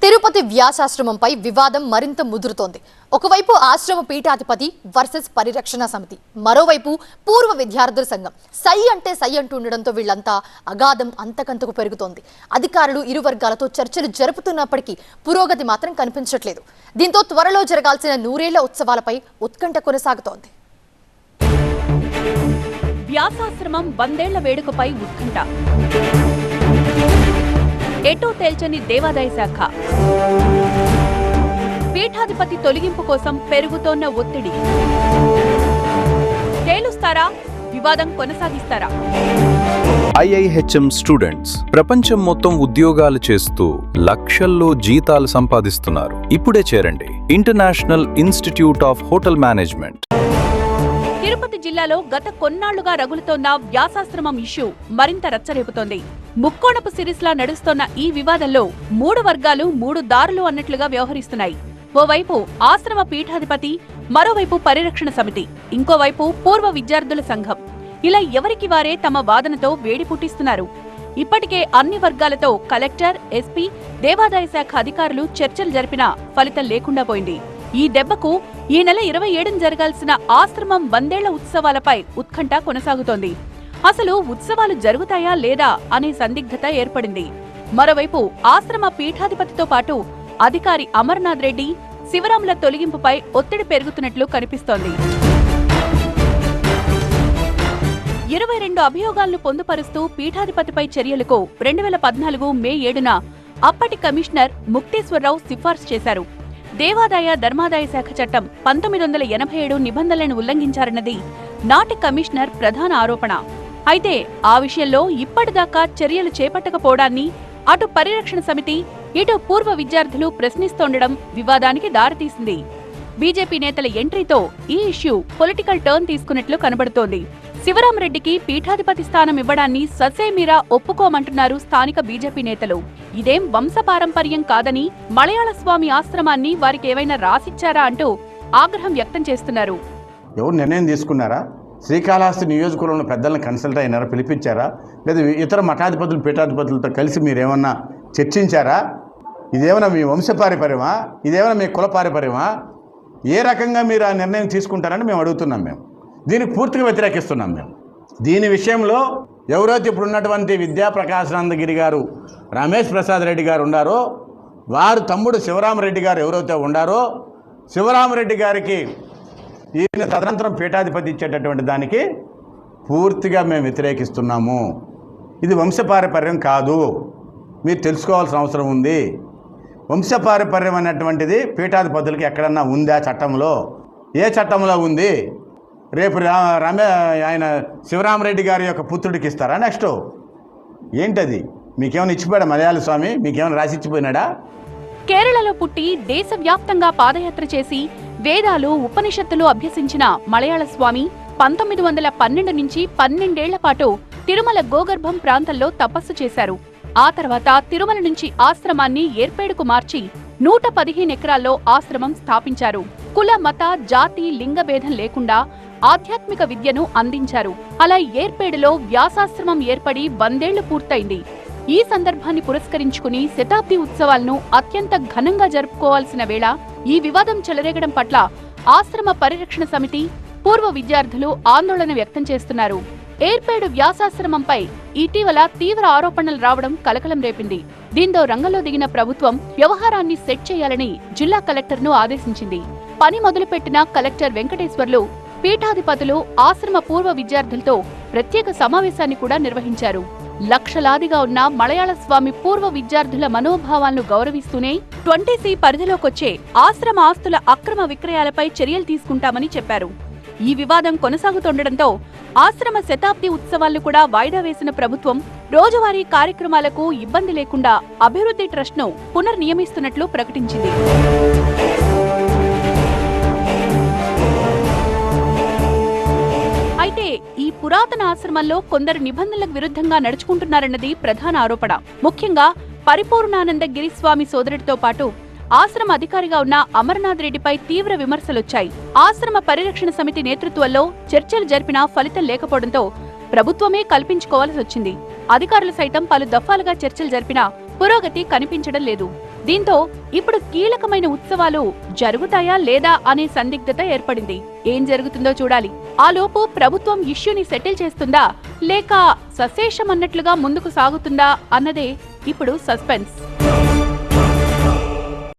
తిరుపతి వ్యాసాశ్రమంపై వివాదం మరింత ముదురుతోంది. ఒకవైపు ఆశ్రమ పీఠాధిపతి వర్సెస్ పరిరక్షణ సమితి, మరోవైపు పూర్వ విద్యార్థుల సంఘం. సై అంటే సై అంటూ ఉండడంతో వీళ్లంతా అగాధం అంతకంతకు పెరుగుతోంది. అధికారులు ఇరు వర్గాలతో చర్చలు జరుపుతున్నప్పటికీ పురోగతి మాత్రం కనిపించట్లేదు. దీంతో త్వరలో జరగాల్సిన నూరేళ్ల ఉత్సవాలపై ఉత్కంఠ కొనసాగుతోంది. వ్యాసాశ్రమం 100 ఏళ్ల వేడుకపై ఉత్కంఠ. ఎటో తేల్చని దేవాదాయ శాఖ. పీఠాధిపతి తొలగింపు కోసం పెరుగుతోన్న ఒత్తిడి. తేలుస్తారా? వివాదం కొనసాగిస్తారా? IIHM స్టూడెంట్స్ ప్రపంచం మొత్తం ఉద్యోగాలు చేస్తూ లక్షల్లో జీతాలు సంపాదిస్తున్నారు. ఇప్పుడే చేరండి international institute of hotel management. Tirupati జిల్లాలో గత కొన్నాళ్లుగా రగులుతోన్న వ్యాసాశ్రమం ఇష్యూ మరింత రచ్చరేపుతోంది. ముక్కోణపు సిరీస్లా నడుస్తోన్న ఈ వివాదంలో 3 వర్గాలు 3 దారులు అన్నట్లుగా వ్యవహరిస్తున్నాయి. ఓవైపు ఆశ్రమ పీఠాధిపతి, మరోవైపు పరిరక్షణ సమితి, ఇంకోవైపు పూర్వ విద్యార్థుల సంఘం. ఇలా ఎవరికి వారే తమ వాదనతో వేడి పుట్టిస్తున్నారు. ఇప్పటికే అన్ని వర్గాలతో కలెక్టర్, ఎస్పీ, దేవాదాయ శాఖ అధికారులు చర్చలు జరిపినా ఫలితం లేకుండా పోయింది. ఈ దెబ్బకు ఈ నెల 27న జరగాల్సిన ఆశ్రమం 100 ఏళ్ల ఉత్సవాలపై ఉత్కంఠ కొనసాగుతోంది. అసలు ఉత్సవాలు జరుగుతాయా లేదా అనే సందిగ్ధత ఏర్పడింది. మరోవైపు ఆశ్రమ పీఠాధిపతితో పాటు అధికారి అమర్నాథ్ రెడ్డి, శివరాముల తొలగింపుపై ఒత్తిడి పెరుగుతున్నట్లు కనిపిస్తోంది. 22 అభియోగాలను పొందుపరుస్తూ పీఠాధిపతిపై చర్యలకు 2014 మే 7న అప్పటి కమిషనర్ ముక్తేశ్వరరావు సిఫార్సు చేశారు. దేవాదాయ ధర్మాదాయ శాఖ చట్టం 1987 నిబంధనలను ఉల్లంఘించారన్నది నాటి కమిషనర్ ప్రధాన ఆరోపణ. అయితే ఆ విషయంలో ఇప్పటిదాకా చర్యలు చేపట్టకపోవడాన్ని అటు పరిరక్షణ సమితి, ఇటు పూర్వ విద్యార్థులు ప్రశ్నిస్తోండడం వివాదానికి దారితీసింది. బీజేపీ నేతల ఎంట్రీతో ఈ ఇష్యూ పొలిటికల్ టర్న్ తీసుకున్నట్లు కనబడుతోంది. శివరామరెడ్డికి పీఠాధిపతి స్థానం ఇవ్వడాన్ని ససేమీరా ఒప్పుకోమంటున్నారు స్థానిక బీజేపీ నేతలు. ఇదేం వంశపారంపర్యం కాదని, మలయాళ స్వామి ఆశ్రమాన్ని వారికి ఏవైనా రాసిచ్చారా అంటూ ఆగ్రహం వ్యక్తం చేస్తున్నారు. ఎవరు నిర్ణయం తీసుకున్నారా? శ్రీకాళహస్తి నియోజకవర్గంలో పెద్దలను కన్సల్ట్ అయినారా, పిలిపించారా? లేదా ఇతర మఠాధిపతులు, పీఠాధిపతులతో కలిసి మీరేమన్నా చర్చించారా? ఇదేమన్నా మీ వంశపారంపర్యమా? ఇదేమన్నా మీ కుల పారంపర్యమా? ఏ రకంగా మీరు ఆ నిర్ణయం తీసుకుంటారని మేము అడుగుతున్నాం. మేము దీనికి పూర్తిగా వ్యతిరేకిస్తున్నాం. మేము దీని విషయంలో ఎవరైతే ఇప్పుడు ఉన్నటువంటి విద్యాప్రకాశానందగిరి గారు, రమేష్ ప్రసాద్ రెడ్డి గారు ఉండారో, వారు తమ్ముడు శివరామరెడ్డి గారు ఎవరైతే ఉండారో, శివరామరెడ్డి గారికి ఈయన తదనంతరం పీఠాధిపతి ఇచ్చేటటువంటి దానికి పూర్తిగా మేము వ్యతిరేకిస్తున్నాము. ఇది వంశపారంపర్యం కాదు, మీరు తెలుసుకోవాల్సిన అవసరం ఉంది. వంశపారంపర్యం అనేటువంటిది పీఠాధిపతులకి ఎక్కడన్నా ఉందా చట్టంలో? ఏ చట్టంలో ఉంది? రేపు ఆయన శివరామరెడ్డి గారి యొక్క పుత్రుడికి ఇస్తారా? నెక్స్ట్ ఏంటది? మీకేమైనా ఇచ్చిపోయాడా మలయాళ స్వామి? మీకేమైనా రాసిచ్చిపోయినాడా? కేరళలో పుట్టి దేశవ్యాప్తంగా పాదయాత్ర చేసి వేదాలు, ఉపనిషత్తులు అభ్యసించిన మలయాళ స్వామి 1912 నుంచి 12 ఏళ్ల పాటు తిరుమల గోగర్భం ప్రాంతంలో తపస్సు చేశారు. ఆ తర్వాత తిరుమల నుంచి ఆశ్రమాన్ని ఏర్పేడుకు మార్చి 115 ఎకరాల్లో ఆశ్రమం స్థాపించారు. కుల, మత, జాతి, లింగ భేదం లేకుండా ఆధ్యాత్మిక విద్యను అందించారు. అలా ఏర్పేడులో వ్యాసాశ్రమం ఏర్పడి 100 ఏళ్లు పూర్తయింది. ఈ సందర్భాన్ని పురస్కరించుకుని శతాబ్ది ఉత్సవాలను అత్యంత ఘనంగా జరుపుకోవాల్సిన వేళ ఈ వివాదం చెలరేగడం పట్ల ఆశ్రమ పరిరక్షణ సమితి, పూర్వ విద్యార్థులు ఆందోళన వ్యక్తం చేస్తున్నారు. ఏర్పేడు వ్యాసాశ్రమంపై ఇటీవల తీవ్ర ఆరోపణలు రావడం కలకలం రేపింది. దీంతో రంగంలో దిగిన ప్రభుత్వం వ్యవహారాన్ని సెట్ చేయాలని జిల్లా కలెక్టర్ను ఆదేశించింది. పని మొదలుపెట్టిన కలెక్టర్ వెంకటేశ్వర్లు పీఠాధిపతులు, ఆశ్రమ పూర్వ విద్యార్థులతో ప్రత్యేక సమావేశాన్ని కూడా నిర్వహించారు. లక్షలాదిగా ఉన్న మలయాళ స్వామి పూర్వ విద్యార్థుల మనోభావాలను గౌరవిస్తూనే 20C పరిధిలోకొచ్చే ఆశ్రమ ఆస్తుల అక్రమ విక్రయాలపై చర్యలు తీసుకుంటామని చెప్పారు. ఈ వివాదం కొనసాగుతుండటంతో ఆశ్రమ శతాబ్ది ఉత్సవాలను కూడా వాయిదా వేసిన ప్రభుత్వం రోజువారీ కార్యక్రమాలకు ఇబ్బంది లేకుండా అభివృద్ధి ట్రస్ట్ను పునర్నియమిస్తున్నట్లు ప్రకటించింది. అయితే ఈ పురాతన ఆశ్రమంలో కొందరు నిబంధనలకు విరుద్ధంగా నడుచుకుంటున్నారన్నది ప్రధాన ఆరోపణ. ముఖ్యంగా పరిపూర్ణానంద గిరిస్వామి సోదరుడితో పాటు ఆశ్రమ అధికారిగా ఉన్న అమర్నాథ్ రెడ్డిపై తీవ్ర విమర్శలొచ్చాయి. ఆశ్రమ పరిరక్షణ సమితి నేతృత్వంలో చర్చలు జరిపినా ఫలితం లేకపోవడంతో ప్రభుత్వమే కల్పించుకోవాల్సి వచ్చింది. అధికారులు సైతం పలు దఫాలుగా చర్చలు జరిపినా పురోగతి కనిపించడం లేదు. దీంతో ఇప్పుడు కీలకమైన ఉత్సవాలు జరుగుతాయా లేదా అనే సందిగ్ధత ఏర్పడింది. ఏం జరుగుతుందో చూడాలి. ఆలోపు ప్రభుత్వం ఇష్యూని సెటిల్ చేస్తుందా లేక సశేషం అన్నట్లుగా ముందుకు సాగుతుందా అన్నదే ఇప్పుడు సస్పెన్స్.